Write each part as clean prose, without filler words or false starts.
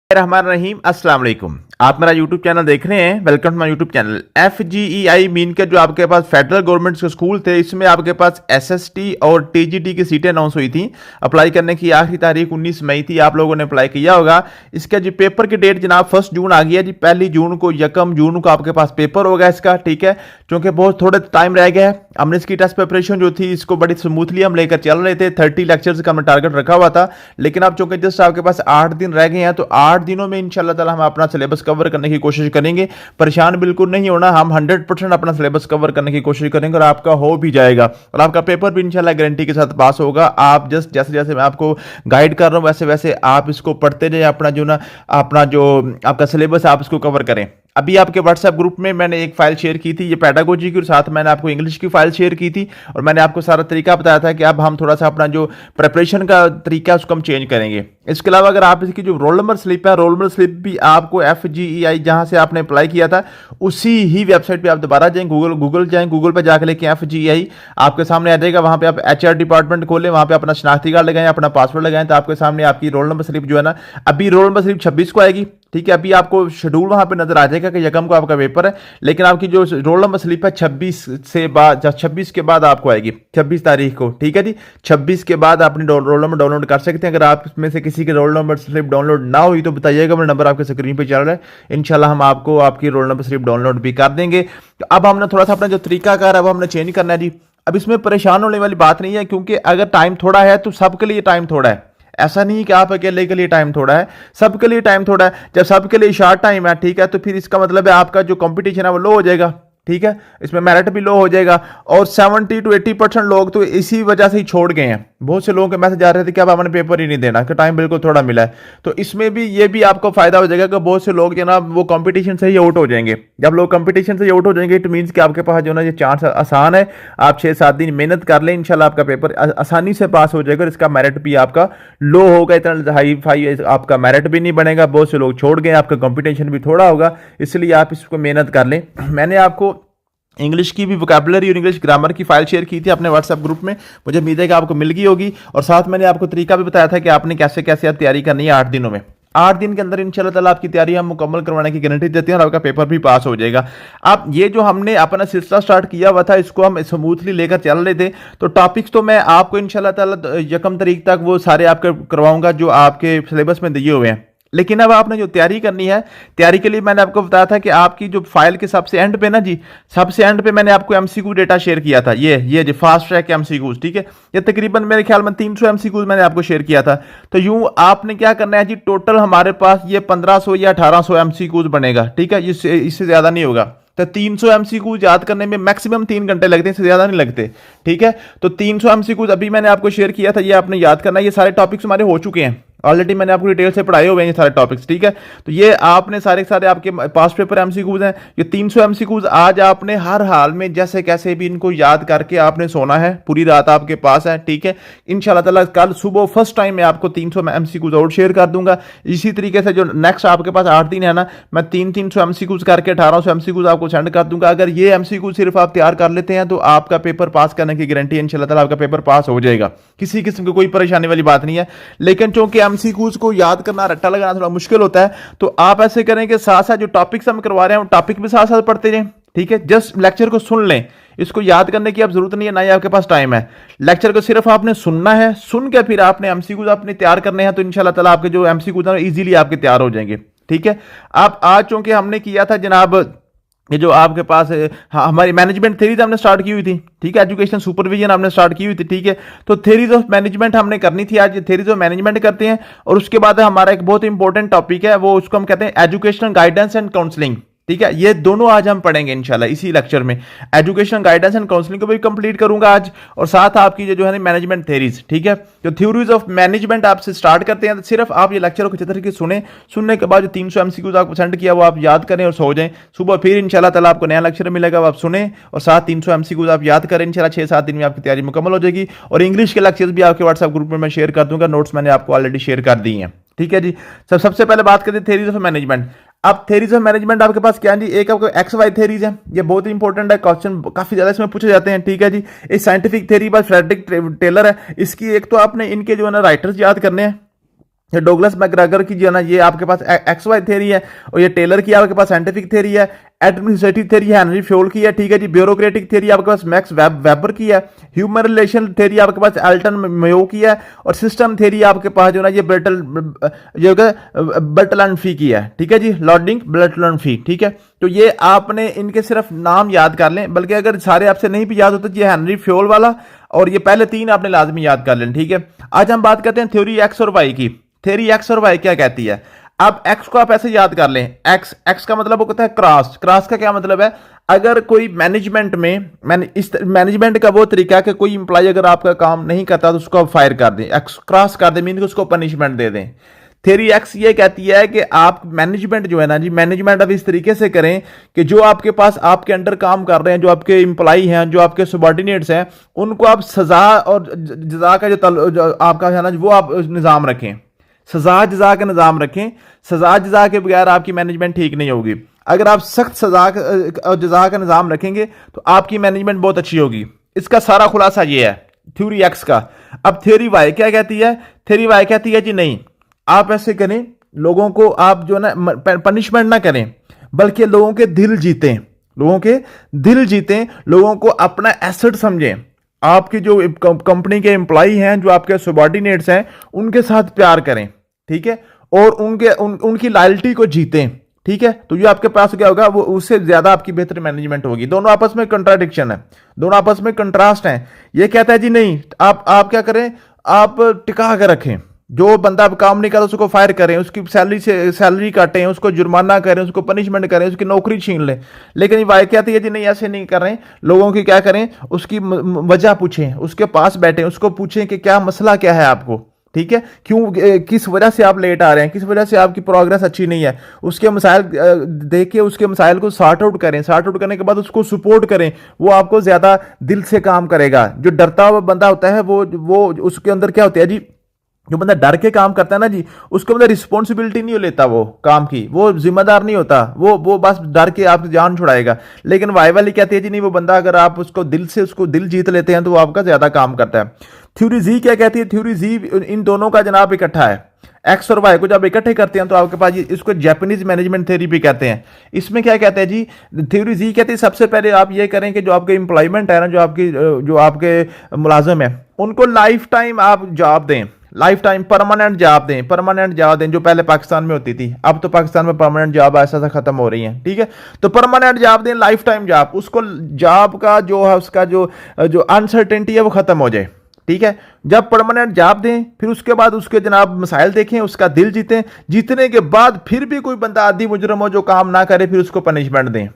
रहमान रहीम अस्सलाम वालेकुम। आप मेरा यूट्यूब चैनल देख रहे हैं। Welcome to my YouTube channel. FGEI mean के जो आपके पास फेडरल गवर्नमेंट के स्कूल थे, इसमें आपके पास SST और TGT की सीटें अनाउंस हुई थी। अप्लाई करने की आखिरी तारीख 19 मई थी। आप लोगों ने अप्लाई किया होगा। इसका जो पेपर की डेट जनाब 1 जून आ गई है जी। 1 जून को 1 जून को आपके पास पेपर होगा इसका, ठीक है। क्योंकि बहुत थोड़ा टाइम रह गया है। हमने इसकी टेस्ट प्रिपरेशन जो थी इसको बड़ी स्मूथली हम लेकर चल रहे थे। 30 लेक्चर्स का हमने टारगेट रखा हुआ था, लेकिन अब चूंकि जस्ट आपके पास 8 दिन रह गए हैं, तो 8 दिनों में इंशाल्लाह ताला हम अपना सिलेबस कवर करने की कोशिश करेंगे। परेशान बिल्कुल नहीं होना, हम 100% अपना सिलेबस कवर करने की कोशिश करेंगे और आपका हो भी जाएगा और आपका पेपर भी इंशाल्लाह गारंटी के साथ पास होगा। आप जस्ट जैसे जैसे मैं आपको गाइड कर रहा हूं वैसे वैसे आप इसको पढ़ते जाए, अपना जो आपका सिलेबस आप इसको कवर करें। अभी आपके व्हाट्सएप ग्रुप में मैंने एक फाइल शेयर की थी, ये पेडागोजी की, और साथ मैंने आपको इंग्लिश की फाइल शेयर की थी और मैंने आपको सारा तरीका बताया था कि अब हम थोड़ा सा अपना जो प्रिपरेशन का तरीका है उसको हम चेंज करेंगे। इसके अलावा अगर आप इसकी जो रोल नंबर स्लिप है, रोल नंबर स्लिप भी आपको FGEI जहां से आपने अप्लाई किया था उसी ही वेबसाइट पे आप दोबारा जाएं, गूगल पे जाकर लेके FGEI आपके सामने आ जाएगा। वहां पे आप HR डिपार्टमेंट खोलें, वहां पे अपना शनाख्ती कार्ड लगाएं, अपना पासवर्ड लगाएं, तो आपके सामने आपकी रोल नंबर स्लिप जो है ना, अभी रोल नंबर स्लिप 26 को आएगी, ठीक है। अभी आपको शेड्यूल वहां पे नजर आ जाएगा कि 1 को आपका पेपर है, लेकिन आपकी जो रोल नंबर स्लिप है 26 के बाद आपको आएगी, 26 तारीख को, ठीक है जी। 26 के बाद अपनी रोल नंबर डाउनलोड कर सकते हैं। अगर आप इसमें से किसी के रोल नंबर स्लिप डाउनलोड ना हुई तो बताइएगा, मेरा नंबर आपके स्क्रीन पे चल रहा है। इंशाल्लाह हम आपको आपकी रोल नंबर स्लिप डाउनलोड भी कर देंगे। तो अब हमने थोड़ा सा अपना जो तरीकाकार अब हमने चेंज करना है जी। अब इसमें परेशान होने वाली बात नहीं है, क्योंकि अगर टाइम थोड़ा है तो सबके लिए टाइम थोड़ा है। ऐसा नहीं कि आप अकेले के लिए टाइम थोड़ा है, सबके लिए टाइम थोड़ा है। जब सबके लिए शॉर्ट टाइम है, ठीक है, तो फिर इसका मतलब है आपका जो कंपटीशन है वो लो हो जाएगा, ठीक है। इसमें मेरिट भी लो हो जाएगा और 70 to 80% लोग तो इसी वजह से ही छोड़ गए हैं। बहुत से लोगों के मैसेज आ रहे थे कि अब हमने पेपर ही नहीं देना, कि टाइम बिल्कुल थोड़ा मिला है। तो इसमें भी ये भी आपको फायदा हो जाएगा कि बहुत से लोग जनाब वो कंपटीशन से ही आउट हो जाएंगे। जब लोग कंपटीशन से आउट हो जाएंगे इट मीन्स कि आपके पास जो ना ये चांस आसान है। आप 6-7 दिन मेहनत कर लें, इंशाल्लाह आपका पेपर आसानी से पास हो जाएगा और इसका मेरिट भी आपका लो होगा, इतना हाई फाई आपका मेरिट भी नहीं बनेगा। बहुत से लोग छोड़ गए, आपका कंपटीशन भी थोड़ा होगा, इसलिए आप इसको मेहनत कर लें। मैंने आपको इंग्लिश की भी वोकैबुलरी और इंग्लिश ग्रामर की फाइल शेयर की थी अपने व्हाट्सएप ग्रुप में, मुझे उम्मीद है कि आपको मिल गई होगी। और साथ मैंने आपको तरीका भी बताया था कि आपने कैसे कैसे आप तैयारी करनी है 8 दिनों में। 8 दिन के अंदर इंशाल्लाह ताला आपकी तैयारी हम मुकम्मल करवाने की गारंटी देते हैं और आपका पेपर भी पास हो जाएगा। आप ये जो हमने अपना सिलसिला स्टार्ट किया हुआ था इसको हम स्मूथली लेकर चल रहे थे। तो टॉपिक्स तो मैं आपको इंशाल्लाह ताला 1 तारीख तक वो सारे आपके करवाऊंगा जो आपके सिलेबस में दिए हुए हैं। लेकिन अब आपने जो तैयारी करनी है, तैयारी के लिए मैंने आपको बताया था कि आपकी जो फाइल के सबसे एंड पे ना जी, सबसे एंड पे मैंने आपको MCQ डेटा शेयर किया था। ये जी फास्ट ट्रैक MCQs, ठीक है। ये तकरीबन मेरे ख्याल में 300 MCQs मैंने आपको शेयर किया था। तो यूं आपने क्या करना है जी, टोटल हमारे पास ये 1500 या 1800 MCQs बनेगा, ठीक है। इससे ज्यादा नहीं होगा। तो 300 MCQs याद करने में मैक्सिमम 3 घंटे लगते हैं, इससे ज्यादा नहीं लगते, ठीक है। तो 300 MCQs अभी मैंने आपको शेयर किया था, ये आपने याद करना है। ये सारे टॉपिक्स हमारे हो चुके हैं ऑलरेडी, मैंने आपको डिटेल से पढ़ाए हुए हैं ये सारे टॉपिक्स, ठीक है। तो ये आपने सारे आपके पास्ट पेपर MCQs हैं। ये 300 MCQs आज आपने हर हाल में जैसे कैसे भी इनको याद करके आपने सोना है, पूरी रात आपके पास है, ठीक है। इंशाल्लाह ताला कल सुबह फर्स्ट टाइम मैं आपको 300 MCQs और शेयर कर दूंगा। इसी तरीके से जो नेक्स्ट आपके पास 8 दिन है ना, मैं 300 MCQs करके 1800 MCQs आपको सेंड कर दूंगा। अगर ये MCQ सिर्फ आप तैयार कर लेते हैं तो आपका पेपर पास करने की गारंटी है, इंशाल्लाह ताला आपका पेपर पास हो जाएगा। किसी किस्म की कोई परेशानी वाली बात नहीं है। लेकिन चूंकि MCQs को याद करना, रट्टा लगाना थोड़ा मुश्किल होता है, तो आप ऐसे करें कि साथ साथ जो टॉपिक्स हम करवा रहे हैं टॉपिक भी साथ साथ पढ़ते जाएं, ठीक है। जस्ट लेक्चर को सुन लें, इसको याद करने की आप जरूरत नहीं है, ना ही आपके पास टाइम है। लेक्चर को सिर्फ आपने सुनना है, सुन के फिर आपने MCQs अपने तैयार करने हैं। तो इंशाल्लाह ताला आपके जो MCQs हैं इजीली आपके तैयार हो जाएंगे, ठीक है। आप आज चूंकि हमने किया था जनाब ये जो आपके पास हमारी मैनेजमेंट थ्योरीज हमने स्टार्ट की हुई थी, ठीक है। एजुकेशन सुपरविजन हमने स्टार्ट की हुई थी, ठीक है। तो थ्योरीज ऑफ मैनेजमेंट हमने करनी थी आज, थ्योरीज ऑफ मैनेजमेंट करते हैं। और उसके बाद हमारा एक बहुत इंपॉर्टेंट टॉपिक है, वो उसको हम कहते हैं एजुकेशनल गाइडेंस एंड काउंसलिंग, ठीक है। ये दोनों आज हम पढ़ेंगे इंशाल्लाह इसी लेक्चर में। एजुकेशन गाइडेंस एंड काउंसलिंग को भी कंप्लीट करूंगा आज, और साथ आपकी जो है मैनेजमेंट थ्योरीज, ठीक है। तो थ्योरीज ऑफ मैनेजमेंट आपसे स्टार्ट करते हैं। तो सिर्फ आप ये लेक्चर को अच्छी तरीके से सुनने के बाद जो 300 MCQs आपको सेंड किया वो आप याद करें और सो जाएं। सुबह फिर इंशाल्लाह ताला आपको नया लेक्चर मिलेगा, वो आप सुने और साथ 300 MCQs आप याद करें। इंशाल्लाह 6-7 दिन में आपकी तैयारी मुकम्मल हो जाएगी। और इंग्लिश के लेक्चर्स भी आपके व्हाट्सएप ग्रुप में मैं शेयर कर दूंगा, नोट्स मैंने आपको ऑलरेडी शेयर कर दी हैं, ठीक है जी। सबसे पहले बात करते हैं थ्योरीज ऑफ मैनेजमेंट। अब थ्योरीज ऑफ मैनेजमेंट आपके पास क्या है जी, एक आपको XY थ्योरीज है, ये बहुत इंपॉर्टेंट है, क्वेश्चन काफी ज्यादा इसमें पूछे जाते हैं, ठीक है जी। एक scientific theory by Frederick Taylor है, इसकी एक तो आपने इनके जो है ना राइटर्स याद करने हैं, ये डोगलस मैकग्रेगर की जो है ना, ये आपके पास एक्स वाई थ्योरी है, और ये टेलर की आपके पास साइंटिफिक थ्योरी है, एडमिनिस्ट्रेटिव थ्योरी है हेनरी फ्योल की है, ठीक है जी, ब्यूरोक्रेटिक थ्योरी आपके पास मैक्स वेबर की है, ह्यूमन रिलेशन थ्योरी आपके पास एल्टन मेयो की है, और सिस्टम थ्योरी आपके पास जो ना ये बर्टलैंड फी की है, ठीक है जी, लॉर्डिंग बर्टलैंड फी, ठीक है। तो ये आपने इनके सिर्फ नाम याद कर लें, बल्कि अगर सारे आपसे नहीं भी याद होते तो ये हेनरी फ्योल वाला और ये पहले तीन आपने लाजमी याद कर लें, ठीक है। आज हम बात करते हैं थ्योरी एक्स और वाई की। थ्योरी एक्स और वाई क्या कहती है? अब एक्स को आप ऐसे याद कर लें, एक्स का मतलब वो कहता है क्रॉस। क्रॉस का क्या मतलब है? अगर कोई मैनेजमेंट में इस मैनेजमेंट का वो तरीका है कि कोई इंप्लॉय अगर आपका काम नहीं करता तो उसको आप फायर कर दें, एक्स क्रॉस कर दें, मीन उसको पनिशमेंट दे दें। थ्योरी एक्स ये कहती है कि आप मैनेजमेंट जो है ना जी, मैनेजमेंट अब इस तरीके से करें कि जो आपके पास आपके अंडर काम कर रहे हैं, जो आपके इंप्लॉई हैं, जो आपके सबॉर्डिनेट्स हैं, उनको आप सजा और जजा का जो आपका है ना वो आप निज़ाम रखें, सजा जजा का निज़ाम रखें। सजा जजा के बगैर आपकी मैनेजमेंट ठीक नहीं होगी। अगर आप सख्त सजा और जजा का निज़ाम रखेंगे तो आपकी मैनेजमेंट बहुत अच्छी होगी। इसका सारा खुलासा ये है थ्योरी एक्स का। अब थ्योरी वाई क्या कहती है? थ्योरी वाई कहती है जी नहीं, आप ऐसे करें, लोगों को आप जो ना पनिशमेंट ना करें, बल्कि लोगों के दिल जीतें, लोगों के दिल जीतें, लोगों को अपना एसेट समझें। आपकी जो कंपनी के एम्प्लॉई हैं, जो आपके सबॉर्डिनेट्स हैं, उनके साथ प्यार करें, ठीक है, और उनकी लॉयल्टी को जीतें, ठीक है। तो ये आपके पास क्या होगा, वो उससे ज्यादा आपकी बेहतर मैनेजमेंट होगी। दोनों आपस में कंट्राडिक्शन है, दोनों आपस में कंट्रास्ट है। ये कहता है जी नहीं, आप क्या करें, आप टिका कर रखें, जो बंदा काम नहीं करता उसको फायर करें, उसकी सैलरी काटें, उसको जुर्माना करें, उसको पनिशमेंट करें, उसकी नौकरी छीन लें। लेकिन ये वाई कहती है जी नहीं, ऐसे नहीं कर रहे हैं। लोगों की क्या करें, उसकी वजह पूछें, उसके पास बैठें, उसको पूछें कि क्या मसला क्या है आपको, ठीक है, क्यों किस वजह से आप लेट आ रहे हैं, किस वजह से आपकी प्रोग्रेस अच्छी नहीं है। उसके मसाइल देख के उसके मसाइल को सॉर्ट आउट करें, सॉर्ट आउट करने के बाद उसको सपोर्ट करें, वो आपको ज्यादा दिल से काम करेगा। जो डरता हुआ बंदा होता है वो उसके अंदर क्या होता है जी, जो बंदा डर के काम करता है ना जी, उसको मतलब रिस्पॉन्सिबिलिटी नहीं लेता वो काम की, वो जिम्मेदार नहीं होता, वो बस डर के आपकी जान छुड़ाएगा। लेकिन वाई वाली कहती है जी नहीं, वो बंदा अगर आप उसको दिल जीत लेते हैं तो वो आपका ज्यादा काम करता है। थ्योरी जी क्या कहती है? थ्योरी जी इन दोनों का जनाब इकट्ठा है। एक्स और वाई को जब इकट्ठे करते हैं तो आपके पास इसको जापानीज मैनेजमेंट थ्योरी भी कहते हैं। इसमें क्या कहते हैं जी, थ्योरी जी कहती है सबसे पहले आप ये करें कि जो आपके एम्प्लॉयमेंट है ना, जो आपके मुलाजिम है, उनको लाइफ टाइम आप जॉब दें, लाइफ टाइम परमानेंट जॉब दें, परमानेंट जॉब दें, जो पहले पाकिस्तान में होती थी। अब तो पाकिस्तान में परमानेंट जॉब ऐसा ऐसा खत्म हो रही है, ठीक है। तो परमानेंट जॉब दें, लाइफ टाइम जॉब, उसको जॉब का जो है उसका जो अनसर्टेनिटी है वो खत्म हो जाए, ठीक है। जब परमानेंट जॉब दें, फिर उसके बाद उसके जनाब मसाइल देखें, उसका दिल जीतें। जीतने के बाद फिर भी कोई बंदा आदि मुजरम हो जो काम ना करे, फिर उसको पनिशमेंट दें,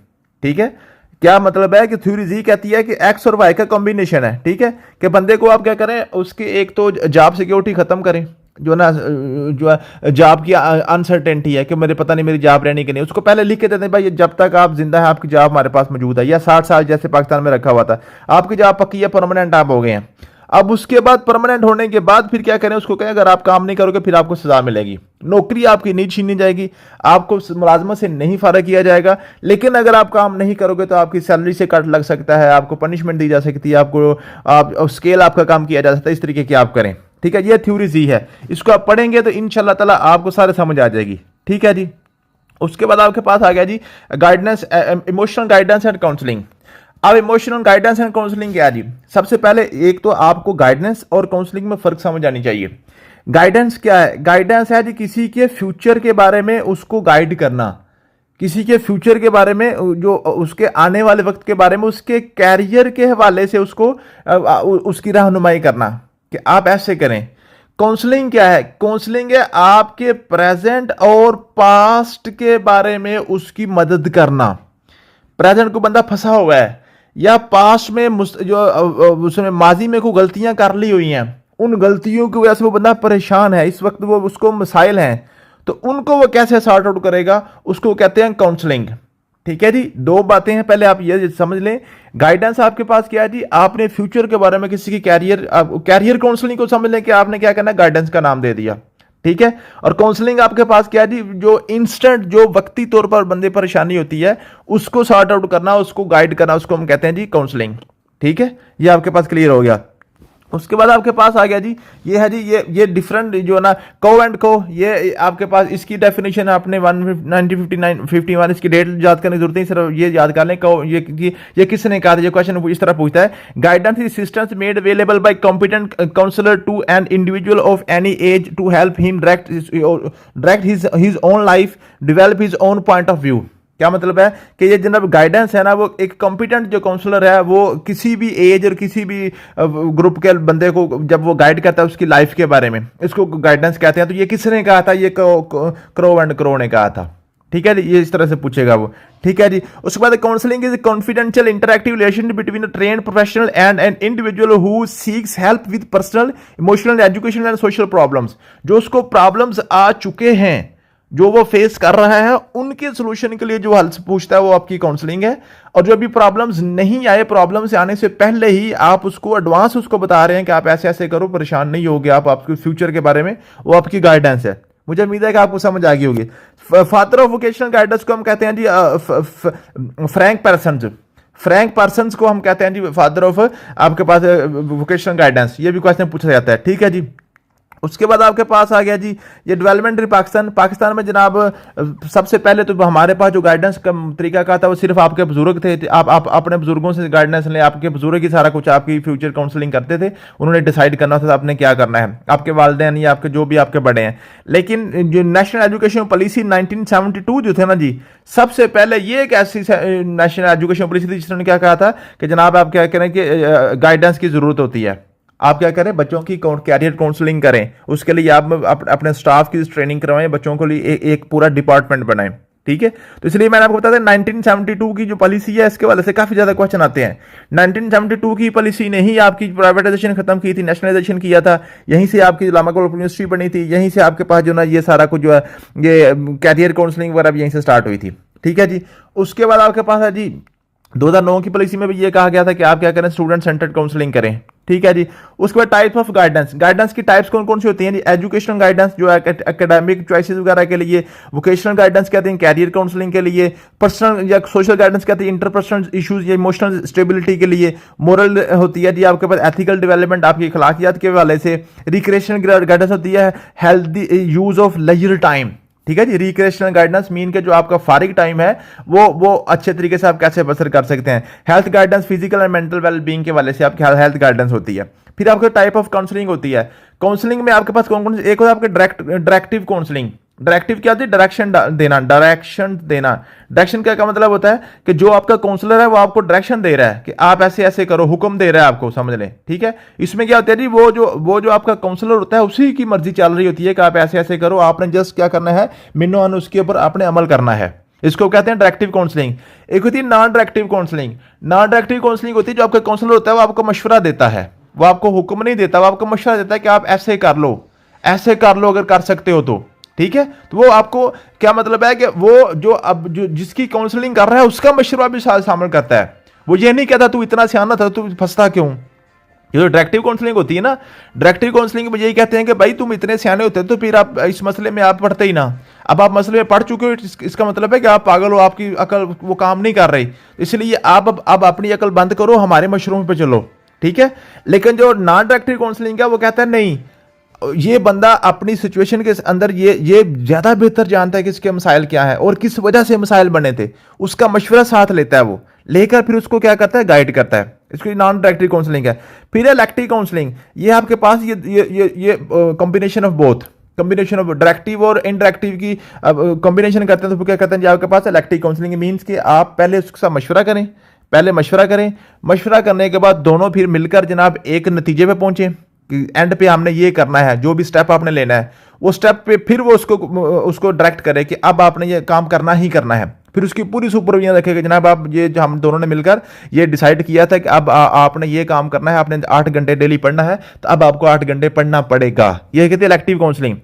ठीक है। क्या मतलब है कि थ्योरी जी कहती है कि एक्स और वाई का कॉम्बिनेशन है, ठीक है, कि बंदे को आप क्या करें, उसकी एक तो जॉब सिक्योरिटी खत्म करें, जो ना जो जॉब की अनसर्टेनिटी है कि मेरे पता नहीं मेरी जॉब रहनी कि नहीं, उसको पहले लिख के देते हैं भाई जब तक आप जिंदा है आपकी जॉब हमारे पास मौजूद है, या 60 साल जैसे पाकिस्तान में रखा हुआ था, आपकी जॉब पक्की है, परमानेंट आप हो गए हैं। अब उसके बाद परमानेंट होने के बाद फिर क्या करें, उसको कहें अगर आप काम नहीं करोगे फिर आपको सजा मिलेगी, नौकरी आपकी नहीं छीनी जाएगी, आपको मुलाजमत से नहीं फारग किया जाएगा। लेकिन अगर आप काम नहीं करोगे तो आपकी सैलरी से कट लग सकता है, आपको पनिशमेंट दी जा सकती है, आपको स्केल आपका काम किया जा सकता है। इस तरीके की आप करें, ठीक है। ये थ्योरी जी है, इसको आप पढ़ेंगे तो इंशाल्लाह ताला आपको सारे समझ आ जाएगी, ठीक है जी। उसके बाद आपके पास आ गया जी guidance, emotional guidance and counselling. अब इमोशनल गाइडेंस एंड काउंसलिंग क्या है जी? सबसे पहले एक तो आपको गाइडेंस और काउंसलिंग में फर्क समझ आनी चाहिए। गाइडेंस क्या है? गाइडेंस है जी किसी के फ्यूचर के बारे में उसको गाइड करना, किसी के फ्यूचर के बारे में, जो उसके आने वाले वक्त के बारे में, उसके कैरियर के हवाले से उसको उसकी रहनुमाई करना कि आप ऐसे करें। काउंसलिंग क्या है? काउंसलिंग है आपके प्रेजेंट और पास्ट के बारे में उसकी मदद करना। प्रेजेंट को बंदा फंसा हुआ है या पास्ट में जो उसने माजी में कोई गलतियां कर ली हुई हैं, उन गलतियों की वजह से वो बंदा परेशान है, इस वक्त वो उसको मसाइल हैं, तो उनको वो कैसे सॉर्ट आउट करेगा, उसको कहते हैं काउंसलिंग, ठीक है जी। दो बातें हैं, पहले आप ये समझ लें, गाइडेंस आपके पास क्या है जी, आपने फ्यूचर के बारे में किसी की कैरियर काउंसलिंग को समझ लें कि आपने क्या करना, गाइडेंस का नाम दे दिया, ठीक है। और काउंसलिंग आपके पास क्या है जी, जो इंस्टेंट जो वक्ती तौर पर बंदे परेशानी होती है उसको सॉर्ट आउट करना, उसको गाइड करना, उसको हम कहते हैं जी काउंसलिंग, ठीक है। ये आपके पास क्लियर हो गया। उसके बाद आपके पास आ गया जी, ये है जी ये डिफरेंट जो है ना को एंड को, ये आपके पास इसकी डेफिनेशन आपने 1951 इसकी डेट याद करने की जरूरत नहीं, सिर्फ ये याद कर लें को ये किसने कहा था। ये क्वेश्चन इस तरह पूछता है, guidance is assistance made available by competent counsellor to an individual of any age to help him direct his own life, develop his own point of view. क्या मतलब है कि ये जनाब गाइडेंस है ना, वो एक कॉम्पिटेंट जो काउंसलर है वो किसी भी एज और किसी भी ग्रुप के बंदे को जब वो गाइड करता है उसकी लाइफ के बारे में, इसको गाइडेंस कहते हैं। तो ये किसने कहा था, ये क्रो एंड क्रो ने कहा था। ठीक है जी, ये इस तरह से पूछेगा वो। ठीक है जी, उसके बाद counselling is confidential interactive relation between a trained professional and an individual who seeks help with personal emotional education and social problems. जो उसको प्रॉब्लम्स आ चुके हैं, जो वो फेस कर रहा है, उनके सोल्यूशन के लिए जो हल पूछता है वो आपकी काउंसलिंग है। और जो अभी प्रॉब्लम्स नहीं आए, प्रॉब्लम्स आने से पहले ही आप उसको एडवांस उसको बता रहे हैं कि आप ऐसे ऐसे करो, परेशान नहीं होगे आप आपके फ्यूचर के बारे में, वो आपकी गाइडेंस है। मुझे उम्मीद है कि आपको समझ आ गई होगी। फादर ऑफ वोकेशनल गाइडेंस को हम कहते हैं जी फ्रैंक पर्सन्स। फ्रैंक पर्सन्स को हम कहते हैं जी फादर ऑफ आपके पास वोकेशनल गाइडेंस। ये भी क्वेश्चन पूछा जाता है। ठीक है जी, उसके बाद आपके पास आ गया जी ये डेवलपमेंट इन पाकिस्तान। पाकिस्तान में जनाब सबसे पहले तो हमारे पास जो गाइडेंस का तरीका का था वो सिर्फ आपके बुजुर्ग थे। आप अपने बुजुर्गों से गाइडेंस लें, आपके बुजुर्ग ही सारा कुछ आपकी फ्यूचर काउंसलिंग करते थे, उन्होंने डिसाइड करना था आपने क्या करना है, आपके वालिदैन या आपके जो भी आपके बड़े हैं। लेकिन जो नेशनल एजुकेशन पॉलिसी 1972 जो थे ना जी, सबसे पहले ये एक ऐसी नेशनल एजुकेशन पॉलिसी थी जिसने क्या कहा था कि जनाब आप क्या करें कि गाइडेंस की जरूरत होती है, आप क्या करें बच्चों की कैरियर काउंसलिंग करें, उसके लिए आप अपने स्टाफ की ट्रेनिंग करवाएं, बच्चों को लिए एक पूरा डिपार्टमेंट बनाएं। ठीक है, तो इसलिए मैंने आपको बताया था 1972 की जो पॉलिसी है इसके वाले से काफी ज्यादा क्वेश्चन आते हैं। 1972 की पॉलिसी ने ही आपकी प्राइवेटाइजेशन खत्म की थी, नेशनलाइजेशन किया था, यहीं से आपकी लामा यूनिवर्सिटी बनी थी, यहीं से आपके पास जो ना ये सारा कुछ जो है ये कैरियर काउंसलिंग वगैरह भी यहीं से स्टार्ट हुई थी। ठीक है जी, उसके बाद आपके पास है जी 2009 की पॉलिसी में भी ये कहा गया था कि आप क्या करें, स्टूडेंट सेंटर्ड काउंसलिंग करें। ठीक है जी, उसके बाद टाइप्स ऑफ गाइडेंस। गाइडेंस की टाइप्स कौन कौन सी होती हैं जी? एजुकेशनल गाइडेंस जो एकेडमिक चॉइसेस वगैरह के लिए, वोकेशनल गाइडेंस कहते हैं कैरियर काउंसलिंग के लिए, पर्सनल या सोशल गाइडेंस कहते हैं इंटरपर्सनल इश्यूज या इमोशनल स्टेबिलिटी के लिए, मोरल होती है जी आपके पास एथिकल डेवलपमेंट आपकी अखलाकियात के हवाले से, रिक्रिएशनल गाइडेंस होती है healthy use of leisure time. ठीक है जी, रिक्रिएशनल गाइडेंस मीन के जो आपका फारिग टाइम है वो अच्छे तरीके से आप कैसे बसर कर सकते हैं। Health guidance physical and mental well being के वाले से आपकी हेल्थ गाइडेंस होती है। फिर आपके टाइप ऑफ काउंसलिंग होती है। काउंसलिंग में आपके पास कौन कौन से, एक होता है आपके डायरेक्टिव काउंसलिंग। डायरेक्टिव क्या होती है? डायरेक्शन देना, डायरेक्शन देना। डायरेक्शन का मतलब होता है कि जो आपका काउंसलर है वो आपको डायरेक्शन दे रहा है कि आप ऐसे ऐसे करो, हुक्म दे रहा है आपको, समझ लें। ठीक है, इसमें क्या होता है जी वो जो आपका काउंसलर होता है उसी की मर्जी चल रही होती है कि आप ऐसे ऐसे करो, आपने जस्ट क्या करना है, मिनो अन उसके ऊपर आपने अमल करना है। इसको कहते हैं डायरेक्टिव काउंसलिंग। एक होती है non directive counselling. Non directive counselling होती है जो आपका काउंसलर होता है वो आपको मशवरा देता है, वो आपको हुक्म नहीं देता, वो आपको मशवरा देता है कि आप ऐसे कर लो, ऐसे कर लो अगर कर सकते हो तो। ठीक है, तो वो आपको क्या मतलब है कि वो जो जिसकी काउंसलिंग कर रहा है उसका मशवरा भी शामिल करता है। वो ये नहीं कहता तू इतना सियाना था तू फंसता क्यों। ये जो डायरेक्टिव काउंसलिंग होती है ना, डायरेक्टिव काउंसलिंग में यही कहते हैं कि भाई तुम इतने सियाने होते तो फिर आप इस मसले में आप पढ़ते ही ना। अब आप मसले में पढ़ चुके हो, इसका मतलब है कि आप पागल हो, आपकी अकल वो काम नहीं कर रही, इसलिए आप अब अपनी अकल बंद करो, हमारे मशरूम पे चलो। ठीक है, लेकिन जो नॉन डायरेक्टिव काउंसलिंग है वो कहता है नहीं, ये बंदा अपनी सिचुएशन के अंदर ये ज्यादा बेहतर जानता है कि इसके मसाइल क्या है और किस वजह से मसाइल बने थे, उसका मशवरा साथ लेता है, वो लेकर फिर उसको क्या करता है, गाइड करता है। इसको नॉन डायरेक्टिव काउंसलिंग है। फिर इलेक्टिव काउंसलिंग, ये आपके पास ये combination of both, combination of directive और इनडायरेक्टिव की कॉम्बिनेशन करते हैं। तो क्या कहते हैं आपके पास इलेक्टिव काउंसलिंग मीन्स कि आप पहले उसके साथ मशवरा करें, मशवरा करने के बाद दोनों फिर मिलकर जनाब एक नतीजे पे पहुंचे कि एंड पे हमने ये करना है, जो भी स्टेप आपने लेना है वो स्टेप पे फिर वो उसको डायरेक्ट करे कि अब आपने ये काम करना ही करना है। फिर उसकी पूरी सुपरविजन रखेगा, जनाब आप ये जो हम दोनों ने मिलकर ये डिसाइड किया था कि अब आपने ये काम करना है, आपने 8 घंटे डेली पढ़ना है, तो अब आपको 8 घंटे पढ़ना पड़ेगा। ये कहते हैं इलेक्टिव काउंसलिंग।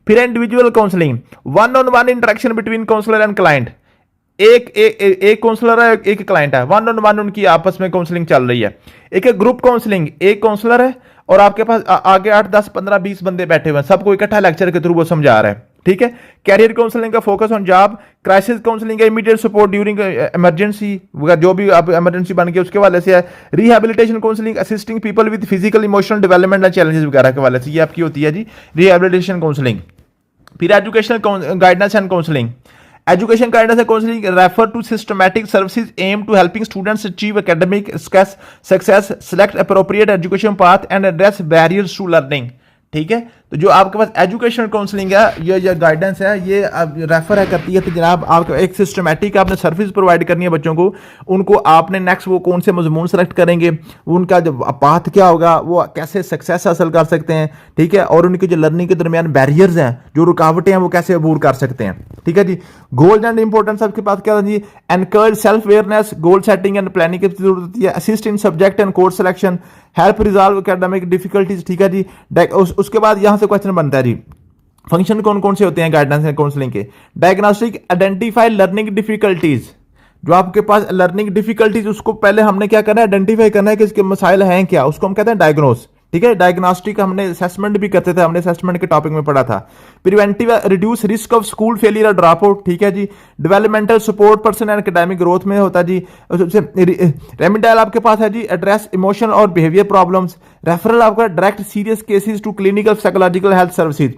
फिर individual counselling, 1-on-1 interaction between counsellor and client. एक काउंसलर है, एक क्लाइंट है, 1-on-1 उनकी आपस में काउंसलिंग चल रही है। एक ग्रुप काउंसलिंग, एक काउंसलर है और आपके पास आगे 8, 10, 15, 20 बंदे बैठे हुए हैं, सबको इकट्ठा लेक्चर के थ्रू वो समझा रहा है। ठीक है। कैरियर काउंसलिंग का focus on job, crisis counselling का इमीडिएट सपोर्ट ड्यूरिंग इमरजेंसी, जो भी आप इमरजेंसी बन गई उसके वाले से है। Rehabilitation counselling assisting people with physical emotional development and challenges वगैरह के वाले से ये आपकी होती है जी रिहैबिलिटेशन काउंसलिंग। फिर educational guidance and counselling, education guidance and counseling refer to systematic services aimed to helping students achieve academic success, select appropriate education path and address barriers to learning। ठीक है, तो जो आपके पास एजुकेशनल काउंसलिंग है ये guidance है ये refer है करती है, तो जनाब आपको एक सिस्टमेटिक आपने सर्विस प्रोवाइड करनी है बच्चों को, उनको आपने नेक्स्ट वो कौन से मजमून सेलेक्ट करेंगे, उनका जो पाथ क्या होगा, वो कैसे सक्सेस हासिल कर सकते हैं, ठीक है, और उनके जो लर्निंग के दरमियान बैरियर्स हैं, जो रुकावटें हैं, वो कैसे अबूर कर सकते हैं। ठीक है जी। गोल्स एंड इंपॉर्टेंस आपके पास क्या है जी, encourage self awareness, goal setting and planning की जरूरत होती है, assist in subject and course selection, help resolve academic difficulties. ठीक है जी। उसके बाद यहां से क्वेश्चन बनता है जी, फंक्शन कौन कौन से होते हैं गाइडेंस एंड काउंसलिंग के। डायग्नोस्टिक, आइडेंटिफाई लर्निंग डिफिकल्टीज, जो आपके पास लर्निंग डिफिकल्टीज उसको पहले हमने क्या करना है, आइडेंटिफाई करना है कि इसके मसाइल हैं क्या, उसको हम कहते हैं डायग्नोस। ठीक है, डायग्नोस्टिक हमने असेसमेंट भी करते थे, हमने असेसमेंट के टॉपिक में पढ़ा था। Preventive, reduce risk of school failure और ड्रॉप आउट। ठीक है जी। Developmental support person and academic growth में होता है जी। रेमेडियल आपके पास है जी, एड्रेस इमोशनल और बिहेवियर प्रॉब्लम्स। रेफरल आपका direct serious cases to clinical psychological health services.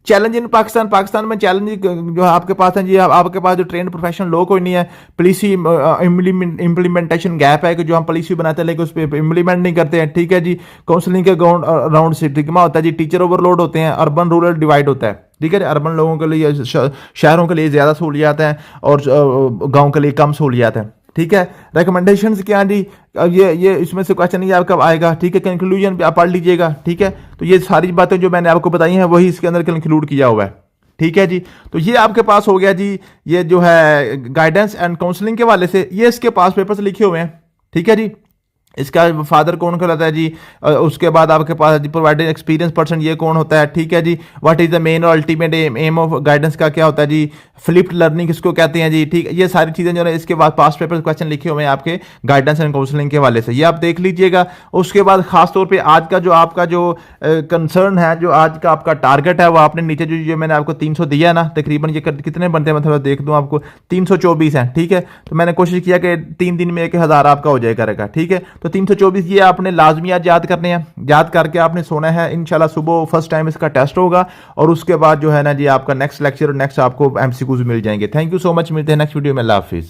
Challenge in Pakistan, Pakistan में चैलेंज जो आपके पास है जी, आपके पास जो ट्रेंड प्रोफेशनल लोग कोई नहीं है, पॉलिसी इम्प्लीमेंटेशन गैप है कि जो हम पॉलिसी बनाते हैं लेकिन उस पर इम्प्लीमेंट नहीं करते हैं। ठीक है जी। काउंसलिंग के राउंड सिग्मा होता है जी, टीचर ओवरलोड होते हैं, अर्बन रूरल डिवाइड होता है। ठीक है, अर्बन लोगों के लिए शहरों के लिए ज़्यादा सहूलियात हैं और गाँव के लिए कम सहूलियात हैं। ठीक है। रिकमेंडेशंस क्या जी, ये इसमें से क्वेश्चन ये आपका आएगा। ठीक है, कंक्लूजन पे आप पढ़ लीजिएगा। ठीक है, तो ये सारी बातें जो मैंने आपको बताई हैं वही इसके अंदर कंक्लूड किया हुआ है। ठीक है जी। तो ये आपके पास हो गया जी, ये जो है गाइडेंस एंड काउंसलिंग के वाले से, ये इसके पास पेपर्स लिखे हुए हैं। ठीक है जी। इसका फादर कौन कहलाता है जी, उसके बाद आपके पास जी प्रोवाइडेड एक्सपीरियंस पर्सन, ये कौन होता है। ठीक है जी। व्हाट इज द मेन और अल्टीमेट एम ऑफ गाइडेंस का क्या होता है जी, फ्लिप्ड लर्निंग किसको कहते हैं जी। ठीक है, ये सारी चीज़ें जो है इसके बाद पास्ट पेपर क्वेश्चन लिखे हुए हैं आपके गाइडेंस एंड काउंसलिंग के वाले से, ये आप देख लीजिएगा। उसके बाद खासतौर पर आज का जो आपका जो कंसर्न है, जो आज का आपका टारगेट है, वो आपने नीचे जो मैंने आपको 300 दिया है ना, तकरीबन ये कितने बनते हैं मतलब देख दूँ आपको, 324 है। ठीक है, तो मैंने कोशिश किया कि 3 दिन में 1000 आपका हो जाए करेगा। ठीक है, तो 324 ये आपने लाजमी आज याद करने हैं, याद करके आपने सोना है। इंशाल्लाह सुबह फर्स्ट टाइम इसका टेस्ट होगा और उसके बाद जो है ना जी आपका नेक्स्ट लेक्चर और नेक्स्ट आपको एमसीक्यूज मिल जाएंगे। थैंक यू सो मच, मिलते हैं नेक्स्ट वीडियो में। अल्लाह हाफिज़।